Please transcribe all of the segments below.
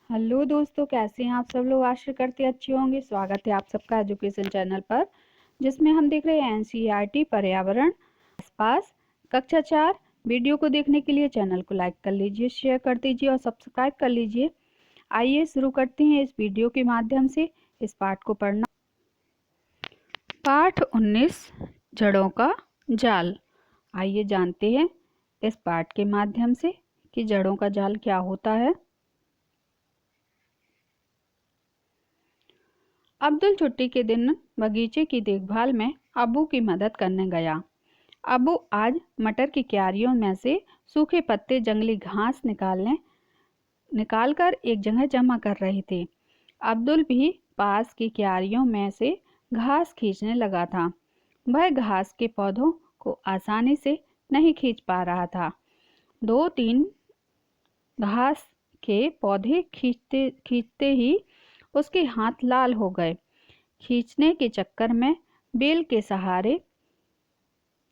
Hello दोस्तों, कैसे हैं आप सब लोग। आशा करते हैं अच्छे होंगे। स्वागत है आप सबका एजुकेशन चैनल पर, जिसमें हम देख रहे हैं एनसीईआरटी पर्यावरण आसपास कक्षा 4। वीडियो को देखने के लिए चैनल को लाइक कर लीजिए, शेयर कर दीजिए और सब्सक्राइब कर लीजिए। आइए शुरू करते हैं इस वीडियो के माध्यम से इस पाठ को पढ़ना। पाठ 19 जड़ों का जाल। आइए जानते हैं इस पाठ के माध्यम से कि जड़ों का जाल क्या होता है। अब्दुल छुट्टी के दिन बगीचे की देखभाल में अब्बू की मदद करने गया। अब्बू आज मटर की क्यारियों में से सूखे पत्ते, जंगली घास निकालकर एक जगह जमा कर रहे थे। अब्दुल भी पास की क्यारियों में से घास खींचने लगा था। वह घास के पौधों को आसानी से नहीं खींच पा रहा था। 2-3 घास के पौधे खींचते खींचते ही उसके हाथ लाल हो गए। खींचने के चक्कर में बेल के सहारे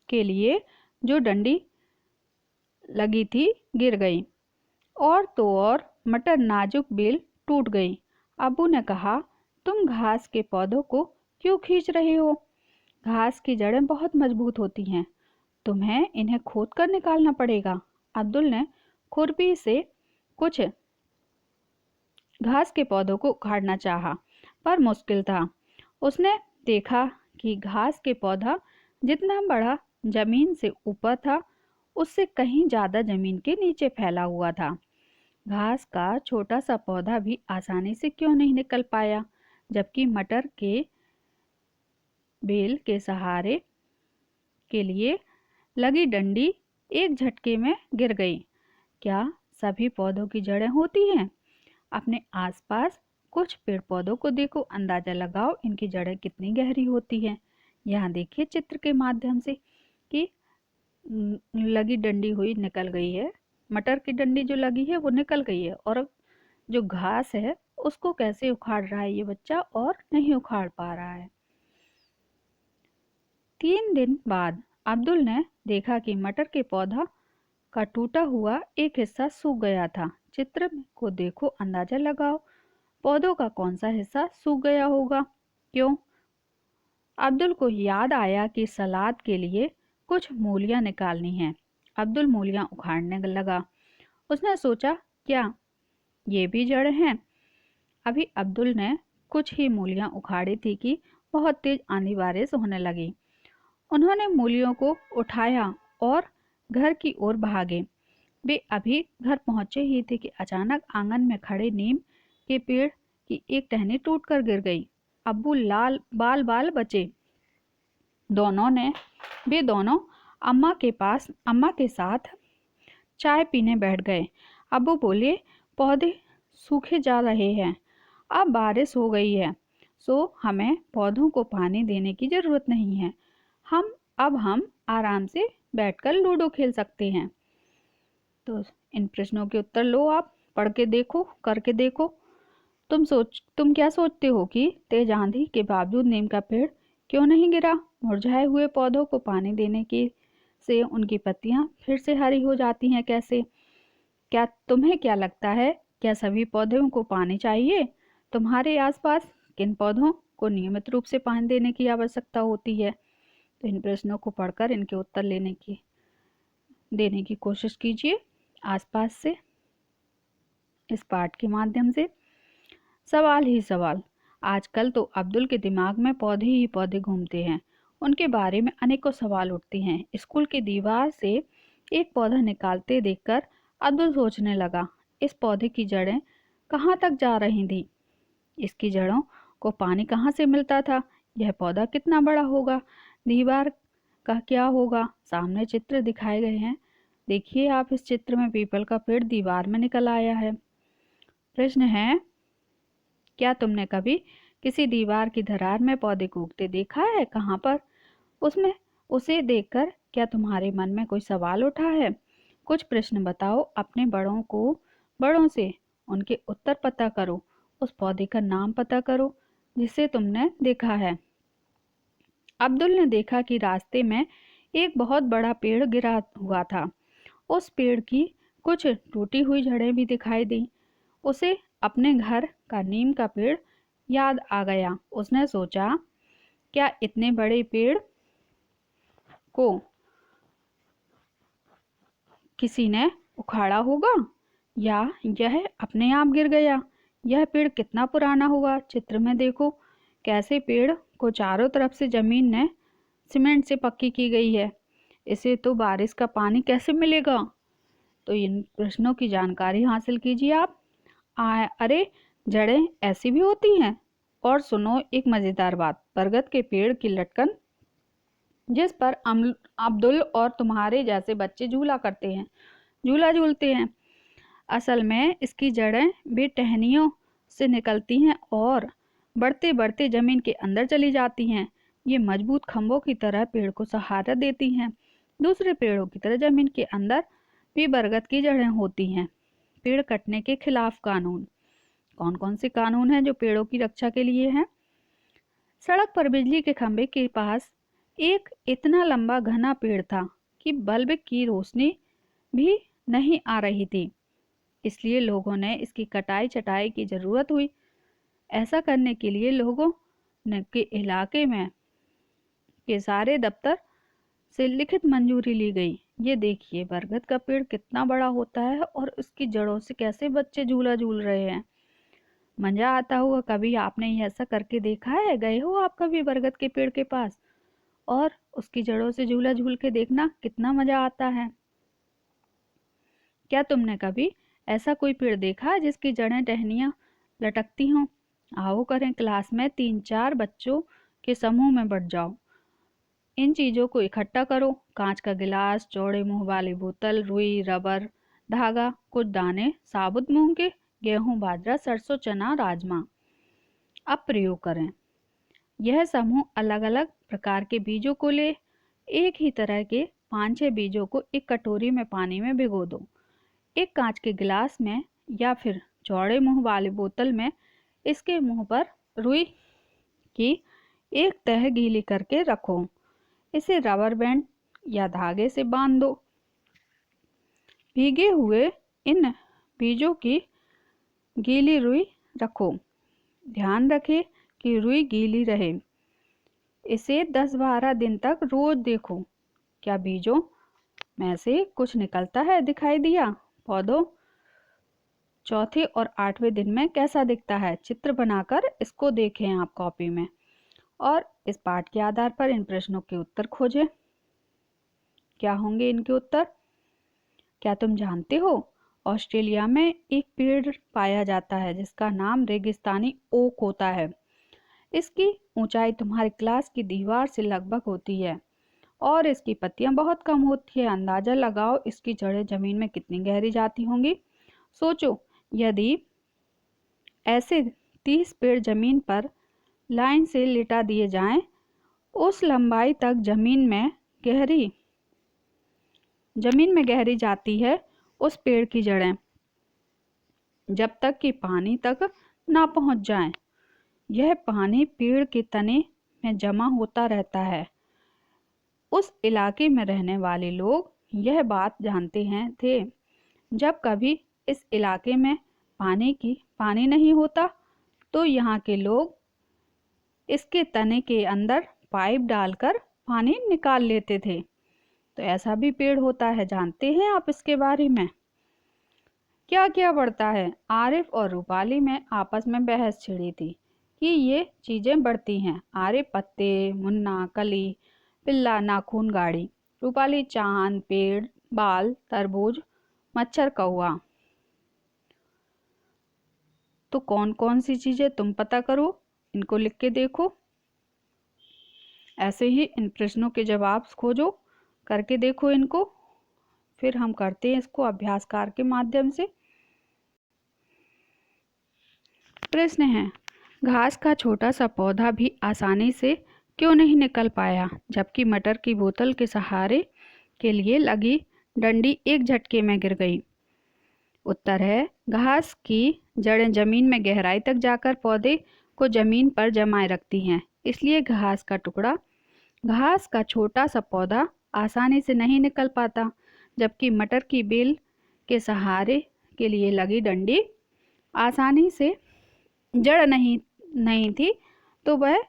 के लिए जो डंडी लगी थी गिर गई और तो और मटर नाजुक बेल टूट गई। अब्बू ने कहा, तुम घास के पौधों को क्यों खींच रहे हो? घास की जड़ें बहुत मजबूत होती हैं, तुम्हें इन्हें खोद कर निकालना पड़ेगा। अब्दुल ने खुरपी से कुछ घास के पौधों को उखाड़ना चाहा, पर मुश्किल था। उसने देखा कि घास के पौधा जितना बड़ा जमीन से ऊपर था, उससे कहीं ज्यादा जमीन के नीचे फैला हुआ था। घास का छोटा सा पौधा भी आसानी से क्यों नहीं निकल पाया, जबकि मटर के बेल के सहारे के लिए लगी डंडी एक झटके में गिर गई। क्या सभी पौधों की जड़ें होती हैं? अपने आसपास कुछ पेड़ पौधों को देखो, अंदाजा लगाओ इनकी जड़ें कितनी गहरी होती हैं। यहाँ देखिए चित्र के माध्यम से कि लगी डंडी हुई निकल गई है। मटर की डंडी जो लगी है वो निकल गई है, और जो घास है उसको कैसे उखाड़ रहा है ये बच्चा, और नहीं उखाड़ पा रहा है। 3 दिन बाद अब्दुल ने देखा कि मटर के पौधा का टूटा हुआ एक हिस्सा सूख गया था। चित्र को देखो, अंदाजा लगाओ पौधों का कौन सा हिस्सा सूख गया होगा। क्यों? अब्दुल को याद आया कि सलाद के लिए कुछ मूलियां निकालनी हैं। अब्दुल मूलियां उखाड़ने लगा। उसने सोचा, क्या ये भी जड़ हैं? अभी अब्दुल ने कुछ ही मूलियां उखाड़ी थी कि बहुत तेज आंधी बारिश होने लगी। उन्होंने मूलियों को उठाया और घर की ओर भागे। वे अभी घर पहुंचे ही थे कि अचानक आंगन में खड़े नीम के पेड़ की एक टहनी टूटकर गिर गई। अब्बू लाल बाल बाल बचे। वे दोनों अम्मा के साथ चाय पीने बैठ गए। अब्बू बोले, पौधे सूखे जा रहे हैं, अब बारिश हो गई है, सो हमें पौधों को पानी देने की जरूरत नहीं है। हम आराम से बैठकर लूडो खेल सकते हैं। तो इन प्रश्नों के उत्तर लो, आप पढ़ के देखो, करके देखो। तुम क्या सोचते हो कि तेज आंधी के बावजूद नीम का पेड़ क्यों नहीं गिरा? मुरझाए हुए पौधों को पानी देने की से उनकी पत्तियां फिर से हरी हो जाती हैं कैसे? क्या तुम्हें क्या लगता है, क्या सभी पौधों को पानी चाहिए? तुम्हारे आसपास किन पौधों को नियमित रूप से पानी देने की आवश्यकता होती है? तो इन प्रश्नों को पढ़कर इनके उत्तर देने की कोशिश कीजिए आसपास से इस पाठ के माध्यम से। सवाल ही सवाल। आजकल तो अब्दुल के दिमाग में पौधे ही पौधे घूमते हैं। उनके बारे में अनेकों सवाल उठते हैं। स्कूल की दीवार से एक पौधा निकालते देखकर अब्दुल सोचने लगा, इस पौधे की जड़ें कहाँ तक जा रही थी? इसकी जड़ों को पानी कहाँ से मिलता था? यह पौधा कितना बड़ा होगा? दीवार का क्या होगा? सामने चित्र दिखाए गए हैं, देखिए आप इस चित्र में पीपल का पेड़ दीवार में निकल आया है। प्रश्न है, क्या तुमने कभी किसी दीवार की दरार में पौधे को उगते देखा है? कहाँ पर? उसमें उसे देखकर क्या तुम्हारे मन में कोई सवाल उठा है? कुछ प्रश्न बताओ, अपने बड़ों से उनके उत्तर पता करो, उस पौधे का नाम पता करो जिसे तुमने देखा है। अब्दुल ने देखा कि रास्ते में एक बहुत बड़ा पेड़ गिरा हुआ था। उस पेड़ की कुछ टूटी हुई जड़ें भी दिखाई दी। उसे अपने घर का नीम का पेड़ याद आ गया। उसने सोचा, क्या इतने बड़े पेड़ को किसी ने उखाड़ा होगा या यह अपने आप गिर गया? यह पेड़ कितना पुराना हुआ। चित्र में देखो कैसे पेड़ को चारों तरफ से जमीन ने सीमेंट से पक्की की गई है। इसे तो बारिश का पानी कैसे मिलेगा? तो इन प्रश्नों की जानकारी हासिल कीजिए आप। अरे, जड़ें ऐसी भी होती हैं। और सुनो एक मजेदार बात, बरगद के पेड़ की लटकन जिस पर अब्दुल और तुम्हारे जैसे बच्चे झूला झूलते हैं, असल में इसकी जड़ें भी टहनियों से निकलती हैं और बढ़ते बढ़ते जमीन के अंदर चली जाती हैं। ये मजबूत खंभों की तरह पेड़ को सहारा देती हैं। दूसरे पेड़ों की तरह जमीन के अंदर भी बरगद की जड़ें होती हैं। पेड़ कटने के खिलाफ कानून। कौन कौन से कानून हैं जो पेड़ों की रक्षा के लिए हैं? सड़क पर बिजली के खंभे के पास एक इतना लंबा घना पेड़ था कि बल्ब की रोशनी भी नहीं आ रही थी, इसलिए लोगों ने इसकी कटाई छटाई की जरूरत हुई। ऐसा करने के लिए लोगों ने के इलाके में के सारे दफ्तर से लिखित मंजूरी ली गई। ये देखिए बरगद का पेड़ कितना बड़ा होता है और उसकी जड़ों से कैसे बच्चे झूला झूल रहे हैं। मजा आता हुआ कभी आपने ऐसा करके देखा है? गए हो आप कभी बरगद के पेड़ के पास और उसकी जड़ों से झूला झूल के देखना कितना मजा आता है। क्या तुमने कभी ऐसा कोई पेड़ देखा जिसकी जड़ें टहनियां लटकती हों? आओ करें, क्लास में 3-4 बच्चों के समूह में बढ़ जाओ। इन चीजों को इकट्ठा करो। कांच का गिलास, चौड़े मुंह वाली बोतल, रुई, रबर, धागा, कुछ दाने साबुत मूंग के, गेहूं, बाजरा, सरसों, चना, राजमा। अब प्रयोग करें। यह समूह अलग अलग प्रकार के बीजों को ले। एक ही तरह के 5-6 बीजों को एक कटोरी में पानी में भिगो दो। एक कांच के गिलास में या फिर चौड़े मुंह वाली बोतल में इसके मुंह पर रुई की एक तह गीली करके रखो। इसे रबर बैंड या धागे से बांध दो। भीगे हुए इन बीजों की गीली रुई रखो। ध्यान रखें कि रुई गीली रहे। इसे 10-12 दिन तक रोज देखो। क्या बीजों में से कुछ निकलता है? दिखाई दिया? पौधों चौथे और 8वें दिन में कैसा दिखता है? चित्र बनाकर इसको देखें आप कॉपी में और इस पाठ के आधार पर इन प्रश्नों के उत्तर खोजें। क्या होंगे इनके उत्तर? क्या तुम जानते हो ऑस्ट्रेलिया में एक पेड़ पाया जाता है जिसका नाम रेगिस्तानी ओक होता है। इसकी ऊंचाई तुम्हारी क्लास की दीवार से लगभग होती है और इसकी पत्तियां बहुत कम होती है। अंदाजा लगाओ इसकी जड़ें जमीन में कितनी गहरी जाती होंगी। सोचो, यदि ऐसे 30 पेड़ जमीन पर लाइन से लिटा दिए जाएं, उस लंबाई तक जमीन में गहरी जाती है उस पेड़ की जड़ें, जब तक कि पानी तक ना पहुंच जाए। यह पानी पेड़ के तने में जमा होता रहता है। उस इलाके में रहने वाले लोग यह बात जानते थे। जब कभी इस इलाके में पानी नहीं होता तो यहाँ के लोग इसके तने के अंदर पाइप डालकर पानी निकाल लेते थे। तो ऐसा भी पेड़ होता है, जानते हैं आप इसके बारे में? क्या क्या बढ़ता है? आरिफ और रूपाली में आपस में बहस छिड़ी थी कि ये चीजें बढ़ती हैं। आरिफ पत्ते, मुन्ना, कली, पिल्ला, नाखून, गाड़ी। रूपाली चांद, पेड़, बाल, तरबूज, मच्छर, कौआ। तो कौन कौन सी चीजें तुम पता करो, इनको लिख के देखो। ऐसे ही इन प्रश्नों के जवाब खोजो, करके देखो इनको। फिर हम करते हैं इसको अभ्यास कार्य के माध्यम से। प्रश्न है, घास का छोटा सा पौधा भी आसानी से क्यों नहीं निकल पाया, जबकि मटर की बोतल के सहारे के लिए लगी डंडी एक झटके में गिर गई? उत्तर है, घास की जड़ें जमीन में गहराई तक जाकर पौधे को जमीन पर जमाए रखती हैं। इसलिए घास का छोटा सा पौधा आसानी से नहीं निकल पाता, जबकि मटर की बेल के सहारे के लिए लगी डंडी आसानी से जड़ नहीं थी, तो वह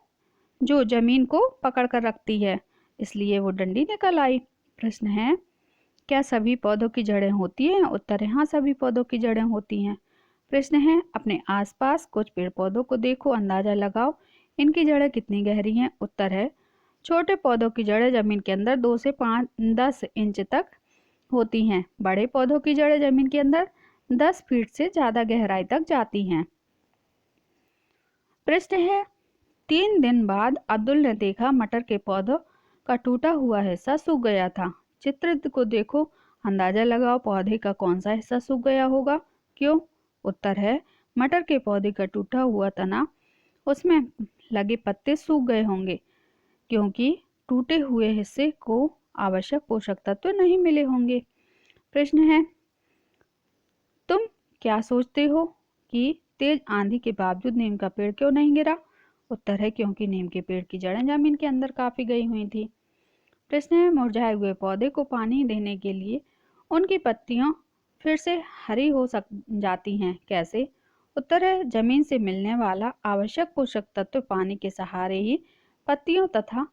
जो जमीन को पकड़ कर रखती है, इसलिए वो डंडी निकल आई। प्रश्न है, क्या सभी पौधों की जड़ें होती हैं? उत्तर है हाँ, सभी पौधों की जड़ें होती हैं। प्रश्न है, अपने आसपास कुछ पेड़ पौधों को देखो, अंदाजा लगाओ इनकी जड़ें कितनी गहरी हैं। उत्तर है, छोटे पौधों की जड़ें जमीन के अंदर 2 से 10 इंच तक होती हैं। बड़े पौधों की जड़ें जमीन के अंदर 10 फीट से ज्यादा गहराई तक जाती हैं। प्रश्न है, 3 दिन बाद अब्दुल ने देखा मटर के पौधों का टूटा हुआ हिस्सा सूख गया था। चित्र को देखो, अंदाजा लगाओ पौधे का कौन सा हिस्सा सूख गया होगा, क्यों? उत्तर है, मटर के पौधे का टूटा हुआ तना, उसमें लगे पत्ते सूख गए होंगे, क्योंकि टूटे हुए हिस्से को आवश्यक पोषक तत्व नहीं मिले होंगे। प्रश्न है, तुम क्या सोचते हो कि तेज आंधी के बावजूद नीम का पेड़ क्यों नहीं गिरा? उत्तर है, क्योंकि नीम के पेड़ की जड़ें जमीन के अंदर काफी गई हुई थी। प्रश्न है, मुरझाए हुए पौधे को पानी देने के लिए उनकी पत्तियां फिर से हरी हो जाती हैं, कैसे? उत्तर है, जमीन से मिलने वाला आवश्यक पोषक तत्व पानी के सहारे ही पत्तियों तथा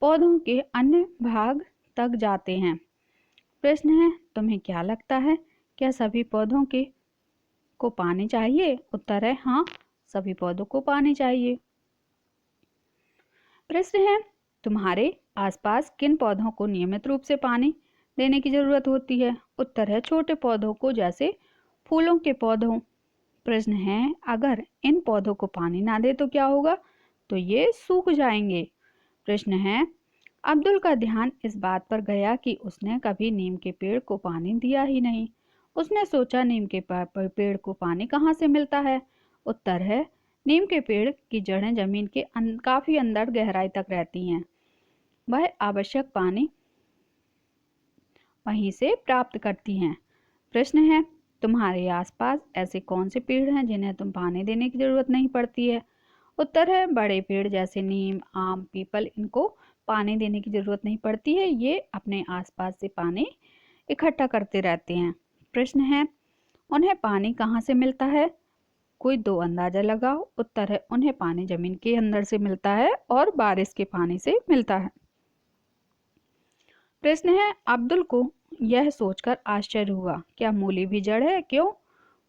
पौधों के अन्य भाग तक जाते हैं। प्रश्न है, तुम्हें क्या लगता है, क्या सभी पौधों को पानी चाहिए? उत्तर है हाँ, सभी पौधों को पानी चाहिए। प्रश्न है, तुम्हारे आसपास किन पौधों को नियमित रूप से पानी देने की जरूरत होती है? उत्तर है, छोटे पौधों को, जैसे फूलों के पौधों। प्रश्न है, अगर इन पौधों को पानी ना दे तो क्या होगा? तो ये सूख जाएंगे। प्रश्न है, अब्दुल का ध्यान इस बात पर गया कि उसने कभी नीम के पेड़ को पानी दिया ही नहीं। उसने सोचा, नीम के पेड़ को पानी कहाँ से मिलता है? उत्तर है, नीम के पेड़ की जड़ें जमीन के काफी अंदर गहराई तक रहती हैं। वह आवश्यक पानी वहीं से प्राप्त करती हैं। प्रश्न है, तुम्हारे आसपास ऐसे कौन से पेड़ हैं जिन्हें तुम पानी देने की जरूरत नहीं पड़ती है? उत्तर है, बड़े पेड़ जैसे नीम, आम, पीपल, इनको पानी देने की जरूरत नहीं पड़ती है, ये अपने आसपास से पानी इकट्ठा करते रहते हैं। प्रश्न है, उन्हें पानी कहाँ से मिलता है? कोई दो अंदाजा लगाओ। उत्तर है, उन्हें पानी जमीन के अंदर से मिलता है और बारिश के पानी से मिलता है। प्रश्न है, अब्दुल को यह सोचकर आश्चर्य हुआ, क्या मूली भी जड़ है? क्यों?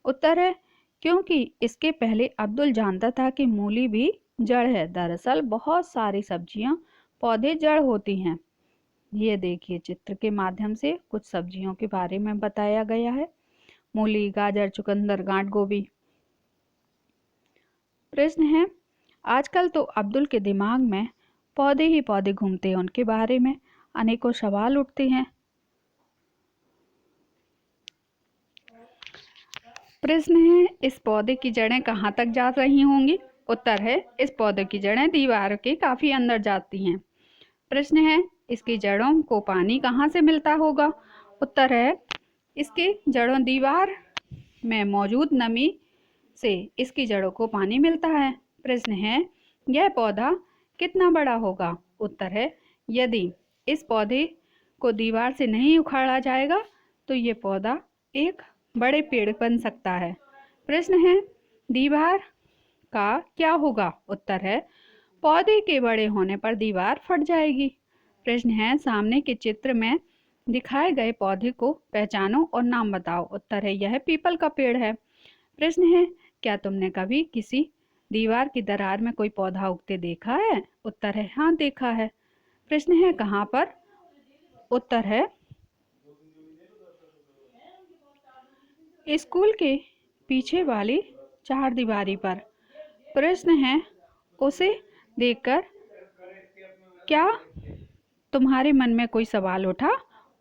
उत्तर है, क्योंकि इसके पहले अब्दुल जानता था कि मूली भी जड़ है। दरअसल बहुत सारी सब्जियां पौधे जड़ होती हैं। ये देखिए, चित्र के माध्यम से कुछ सब्जियों के बारे में बताया गया है। मूली, गाजर, चुकंदर, गांठ गोभी। प्रश्न है, आजकल तो अब्दुल के दिमाग में पौधे ही पौधे घूमते हैं, उनके बारे में अनेकों सवाल उठते हैं। प्रश्न है, इस पौधे की जड़ें कहाँ तक जा रही होंगी? उत्तर है, इस पौधे की जड़ें दीवार के काफी अंदर जाती हैं। प्रश्न है, इसकी जड़ों को पानी कहाँ से मिलता होगा? उत्तर है, इसकी जड़ों दीवार में मौजूद नमी से इसकी जड़ों को पानी मिलता है। प्रश्न है, यह पौधा कितना बड़ा होगा? उत्तर है, यदि इस पौधे को दीवार से नहीं उखाड़ा जाएगा तो ये पौधा एक बड़े पेड़ बन सकता है। प्रश्न है, दीवार का क्या होगा? उत्तर है, पौधे के बड़े होने पर दीवार फट जाएगी। प्रश्न है, सामने के चित्र में दिखाए गए पौधे को पहचानो और नाम बताओ। उत्तर है, यह पीपल का पेड़ है। प्रश्न है, क्या तुमने कभी किसी दीवार की दरार में कोई पौधा उगते देखा है? उत्तर है, हाँ, देखा है। प्रश्न है, कहाँ पर? उत्तर है, स्कूल के पीछे वाली चार दीवारी पर। प्रश्न है, उसे देखकर क्या तुम्हारे मन में कोई सवाल उठा?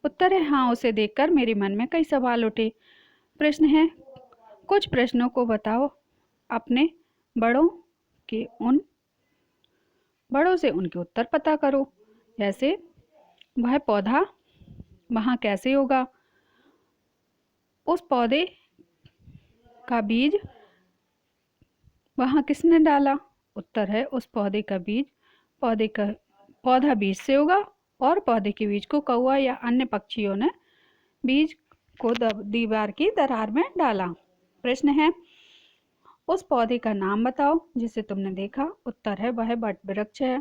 उत्तर है, हाँ, उसे देखकर मेरे मन में कई सवाल उठे। प्रश्न है, कुछ प्रश्नों को बताओ, अपने बड़ों से उनके उत्तर पता करो। जैसे, वह पौधा वहाँ कैसे होगा? उस पौधे का बीज वहाँ किसने डाला? उत्तर है, उस पौधे का बीज पौधा बीज से होगा और पौधे के बीज को कौवा या अन्य पक्षियों ने बीज को दीवार की दरार में डाला। प्रश्न है, उस पौधे का नाम बताओ जिसे तुमने देखा। उत्तर है वह वट वृक्ष है।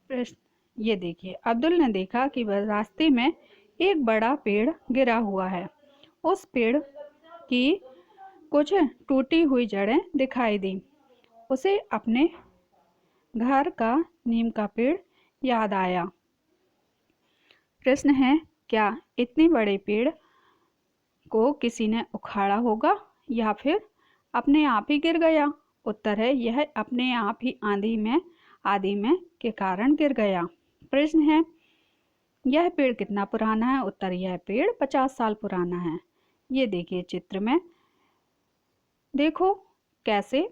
प्रश्न ये देखिए, अब्दुल ने देखा कि वह रास्ते में एक बड़ा पेड़ गिरा हुआ है। उस पेड़ की कुछ टूटी हुई जड़ें दिखाई दी। उसे अपने घर का नीम का पेड़ याद आया। प्रश्न है, क्या इतने बड़े पेड़ को किसी ने उखाड़ा होगा या फिर अपने आप ही गिर गया। उत्तर है, यह अपने आप ही आंधी में के कारण गिर गया। प्रश्न है, यह पेड़ कितना पुराना है। उत्तर, यह पेड़ 50 साल पुराना है। ये देखिए चित्र में, देखो कैसे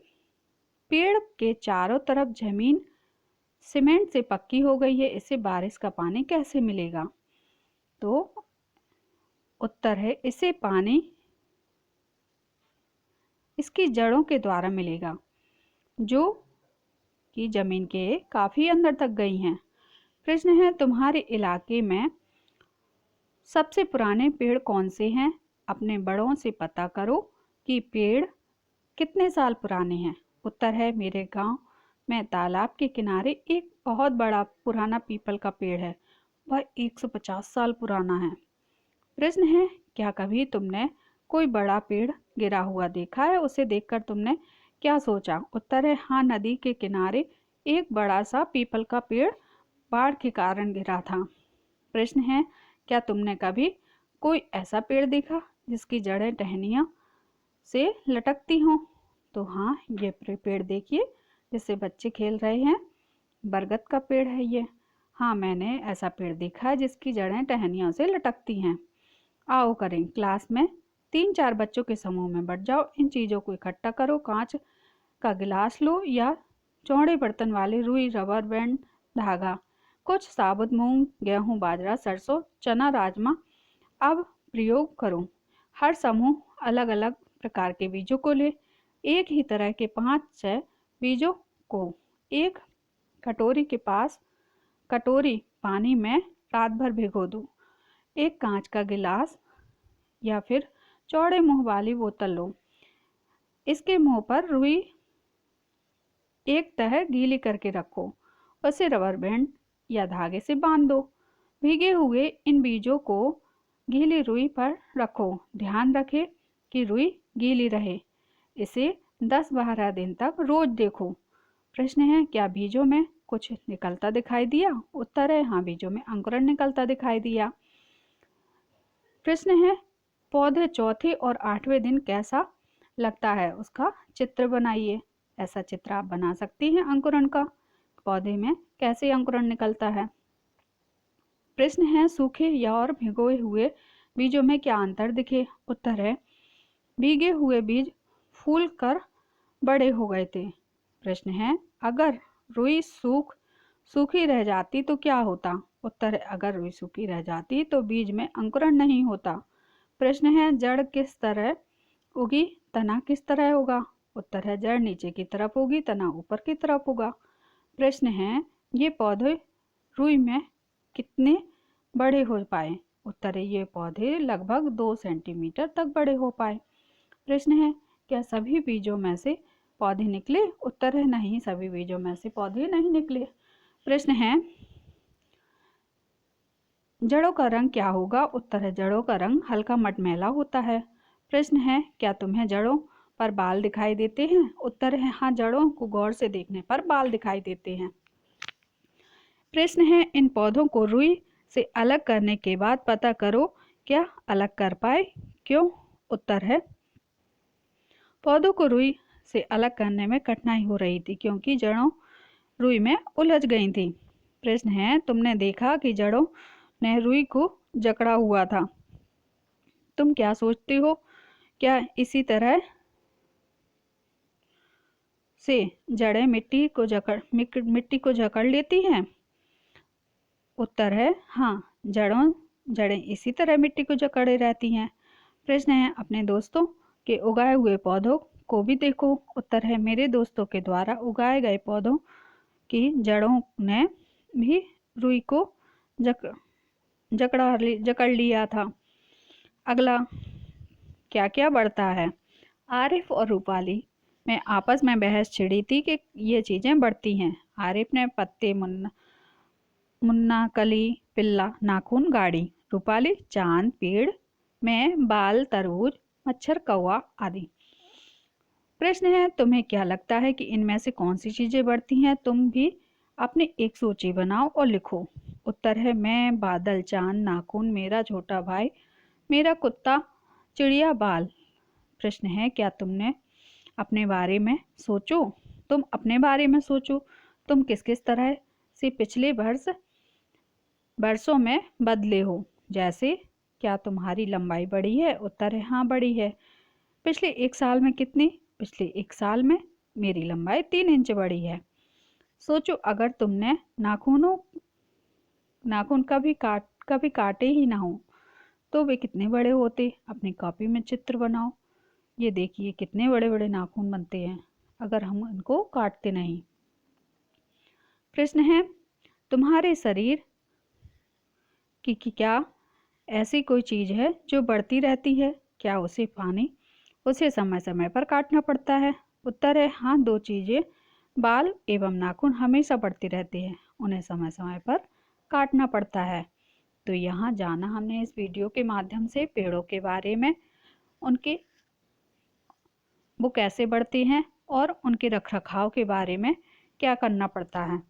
पेड़ के चारों तरफ जमीन सीमेंट से पक्की हो गई है। इसे बारिश का पानी कैसे मिलेगा। तो उत्तर है, इसे पानी इसकी जड़ों के द्वारा मिलेगा, जो कि जमीन के काफी अंदर तक गई हैं। प्रश्न है, तुम्हारे इलाके में सबसे पुराने पेड़ कौन से हैं। अपने बड़ों से पता करो कि पेड़ कितने साल पुराने हैं। उत्तर है, मेरे गांव में तालाब के किनारे एक बहुत बड़ा पुराना पीपल का पेड़ है। वह 150 साल पुराना है। प्रश्न है, क्या कभी तुमने कोई बड़ा पेड़ गिरा हुआ देखा है। उसे देखकर तुमने क्या सोचा। उत्तर है, हाँ, नदी के किनारे एक बड़ा सा पीपल का पेड़ बाढ़ के कारण गिरा था। प्रश्न है, क्या तुमने कभी कोई ऐसा पेड़ देखा जिसकी जड़ें टहनियों से लटकती हों। तो हाँ, ये पेड़ देखिए जिससे बच्चे खेल रहे हैं, बरगद का पेड़ है ये। हाँ, मैंने ऐसा पेड़ देखा है जिसकी जड़ें टहनियों से लटकती हैं। आओ करें, क्लास में 3-4 बच्चों के समूह में बढ़ जाओ। इन चीज़ों को इकट्ठा करो। कांच का गिलास लो या चौड़े बर्तन वाले रुई, रबर बैंड, धागा, कुछ साबुत मूंग, गेहूं, बाजरा, सरसों, चना, राजमा। अब प्रयोग करो। हर समूह अलग अलग प्रकार के बीजों को ले। एक ही तरह के 5-6 बीजों को एक कटोरी पानी में रात भर भिगो दो। एक कांच का गिलास या फिर चौड़े मुंह वाली बोतल लो। इसके मुंह पर रुई एक तह गीली करके रखो। उसे रबर बैंड या धागे से बांध दो। भीगे हुए इन बीजों को गीली रुई पर रखो। ध्यान रखें कि रुई गीली रहे। इसे 10-12 दिन तक रोज देखो। प्रश्न है, क्या बीजों में कुछ निकलता दिखाई दिया। उत्तर है, हाँ, बीजों में अंकुरण निकलता दिखाई दिया। प्रश्न है, पौधे चौथे और 8वें दिन कैसा लगता है, उसका चित्र बनाइए। ऐसा चित्र आप बना सकती हैं अंकुरण का, पौधे में कैसे अंकुरण निकलता है। प्रश्न है, सूखे या और भिगोए हुए बीजों में क्या अंतर दिखे। उत्तर है, भीगे हुए बीज फूल कर बड़े हो गए थे। प्रश्न है, अगर रुई सूखी रह जाती तो क्या होता। उत्तर है, अगर रुई सूखी रह जाती तो बीज में अंकुरण नहीं होता। प्रश्न है, जड़ किस तरह उगी, तना किस तरह होगा। उत्तर है, जड़ नीचे की तरफ होगी, तना ऊपर की तरफ होगा। प्रश्न है, ये पौधे रुई में कितने बड़े हो पाए। उत्तर है, ये पौधे लगभग 2 सेंटीमीटर तक बड़े हो पाए। प्रश्न है, क्या सभी बीजों में से पौधे निकले। उत्तर है, नहीं, सभी बीजों में से पौधे नहीं निकले। प्रश्न है, जड़ों का रंग क्या होगा। उत्तर है, जड़ों का रंग हल्का मटमैला होता है। प्रश्न है, क्या तुम्हें जड़ों पर बाल दिखाई देते हैं। उत्तर है, हाँ, जड़ों को गौर से देखने पर बाल दिखाई देते हैं। प्रश्न है, इन पौधों को रुई से अलग करने के बाद पता करो क्या अलग कर पाए, क्यों। उत्तर है, पौधों को रुई से अलग करने में कठिनाई हो रही थी क्योंकि जड़ों रुई में उलझ गई थी। प्रश्न है, तुमने देखा कि जड़ों ने रुई को जकड़ा हुआ था। तुम क्या सोचते हो, क्या इसी तरह से जड़ें मिट्टी को जकड़ लेती हैं। उत्तर है, हाँ, जड़ें इसी तरह मिट्टी को जकड़े रहती हैं। प्रश्न है, अपने दोस्तों के उगाए हुए पौधों को भी देखो। उत्तर है, मेरे दोस्तों के द्वारा उगाए गए पौधों की जड़ों ने भी रुई को जकड़ लिया था। अगला क्या क्या बढ़ता है। आरिफ और रूपाली में आपस में बहस छिड़ी थी कि ये चीज़ें बढ़ती हैं। आरिफ ने पत्ते, मुन्ना मुन्ना कली, पिल्ला नाखून, गाड़ी, रूपाली चांद, पेड़ में बाल, तरबूज, मच्छर, कौवा आदि। प्रश्न है, तुम्हें क्या लगता है कि इनमें से कौन सी चीजें बढ़ती हैं? तुम भी अपनी एक सूची बनाओ और लिखो। उत्तर है मैं, बादल, चांद, नाखून, मेरा छोटा भाई, मेरा कुत्ता, चिड़िया, बाल। प्रश्न है, क्या तुमने अपने बारे में सोचो? तुम अपने बारे में सोचो, तुम किस किस तरह से पिछले वर्षों में बदले हो। जैसे, क्या तुम्हारी लंबाई बढ़ी है? उत्तर है हाँ, बढ़ी है। पिछले एक साल में कितनी? पिछले एक साल में मेरी लंबाई 3 इंच बढ़ी है। सोचो, अगर तुमने नाखून कभी काटे ही ना हो तो वे कितने बड़े होते? अपनी कॉपी में चित्र बनाओ। ये देखिए कितने बड़े बड़े नाखून बनते हैं अगर हम इनको काटते नहीं। प्रश्न है, तुम्हारे शरीर की क्या ऐसी कोई चीज़ है जो बढ़ती रहती है? क्या उसे पानी उसे समय समय पर काटना पड़ता है? उत्तर है हाँ, दो चीज़ें, बाल एवं नाखून हमेशा बढ़ते रहते हैं, उन्हें समय समय पर काटना पड़ता है। तो यहाँ जाना हमने इस वीडियो के माध्यम से पेड़ों के बारे में, उनके वो कैसे बढ़ते हैं और उनके रखरखाव के बारे में क्या करना पड़ता है।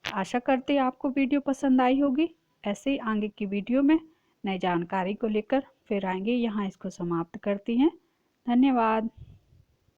आशा करते हैं आपको वीडियो पसंद आई होगी। ऐसे ही आगे की वीडियो में नई जानकारी को लेकर फिर आएंगे। यहाँ इसको समाप्त करती हैं। धन्यवाद।